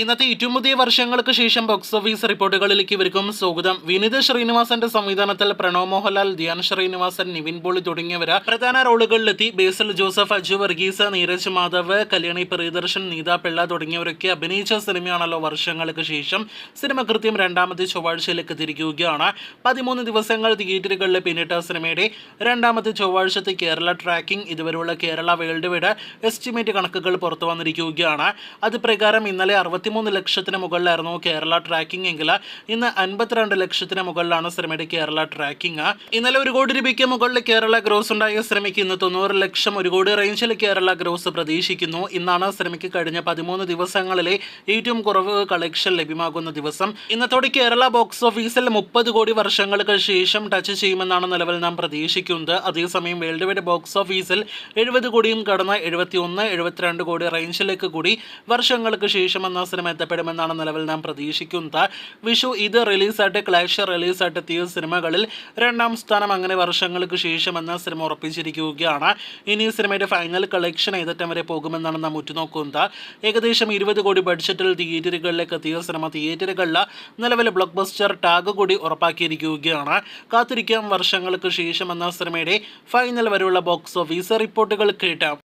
ഇന്നത്തെ ഏറ്റവും പുതിയ വർഷങ്ങൾക്ക് ശേഷം ബോക്സ് ഓഫീസ് റിപ്പോർട്ടുകളിലേക്ക് ഇവർക്കും സ്വാഗതം. വിനീത് ശ്രീനിവാസന്റെ സംവിധാനത്തിൽ പ്രണവ് മോഹൻലാൽ, ധ്യാൻ ശ്രീനിവാസൻ, നിവിൻ പോളി തുടങ്ങിയവര് പ്രധാന റോളുകളിലെത്തി. ബേസിൽ ജോസഫ്, അജു വർഗീസ്, നീരജ് മാധവ്, കല്യാണി പ്രിയദർശൻ, നീത പിള്ള തുടങ്ങിയവരൊക്കെ അഭിനയിച്ച സിനിമയാണല്ലോ വർഷങ്ങൾക്ക് ശേഷം. സിനിമ കൃത്യം രണ്ടാമത്തെ ചൊവ്വാഴ്ചയിലേക്ക് എത്തിയിരിക്കുകയാണ്. 13 ദിവസങ്ങൾ തിയേറ്ററുകളിൽ പിന്നിട്ട സിനിമയുടെ രണ്ടാമത്തെ ചൊവ്വാഴ്ചത്തെ കേരള ട്രാക്കിംഗ് ഇതുവരെയുള്ള കേരള വേൾഡ് വൈഡ് എസ്റ്റിമേറ്റ് കണക്കുകൾ പുറത്തു വന്നിരിക്കുകയാണ്. അത് പ്രകാരം ഇന്നലെ 63 ലക്ഷത്തിന് മുകളിലായിരുന്നു കേരള ട്രാക്കിംഗ് എങ്കിൽ ഇന്ന് 52 ലക്ഷത്തിന് മുകളിലാണ് സിനിമയുടെ കേരള ട്രാക്കിംഗ്. ഇന്നലെ 1 കോടി രൂപയ്ക്ക് മുകളിൽ കേരള ഗ്രോസ് ഉണ്ടായ സിനിമയ്ക്ക് ഇന്ന് 90 ലക്ഷം 1 കോടി റേഞ്ചിൽ കേരള ഗ്രോസ് പ്രതീക്ഷിക്കുന്നു. ഇന്നാണ് സിനിമയ്ക്ക് കഴിഞ്ഞ 13 ദിവസങ്ങളിലെ ഏറ്റവും കുറവ് കളക്ഷൻ ലഭ്യമാകുന്ന ദിവസം. ഇന്നത്തോടെ കേരള ബോക്സ് ഓഫീസിൽ 30 കോടി വർഷങ്ങൾക്ക് ശേഷം ടച്ച് ചെയ്യുമെന്നാണ് നിലവിൽ നാം പ്രതീക്ഷിക്കുന്നത്. അതേസമയം വേൾഡ് വൈഡ് ബോക്സ് ഓഫീസിൽ 70 കോടിയും കടന്ന് 71-72 കോടി റേഞ്ചിലേക്ക് കൂടി വർഷങ്ങൾക്ക് ശേഷം എന്ന സിനിമ എത്തപ്പെടുമെന്നാണ് നിലവിൽ നാം പ്രതീക്ഷിക്കുന്നത്. വിഷു, ഇത് റിലീസായിട്ട് ക്ലാഷ് റിലീസായിട്ട് എത്തിയ സിനിമകളിൽ 2ാം സ്ഥാനം അങ്ങനെ വർഷങ്ങൾക്ക് ശേഷം എന്ന സിനിമ ഉറപ്പിച്ചിരിക്കുകയാണ്. ഇനി സിനിമയുടെ ഫൈനൽ കളക്ഷൻ ഏതറ്റം വരെ പോകുമെന്നാണ് നാം ഉറ്റുനോക്കുന്നത്. ഏകദേശം 20 കോടി ബഡ്ജറ്റിൽ തിയേറ്ററുകളിലേക്ക് എത്തിയ സിനിമ തിയേറ്ററുകളിൽ നിലവിലെ ബ്ലോക്ക് ബസ്റ്റർ ടാഗ് കൂടി ഉറപ്പാക്കിയിരിക്കുകയാണ്. കാത്തിരിക്കാം വർഷങ്ങൾക്ക് ശേഷം എന്ന സിനിമയുടെ ഫൈനൽ വരെയുള്ള ബോക്സ് ഓഫീസ് റിപ്പോർട്ടുകൾ കേട്ടാം.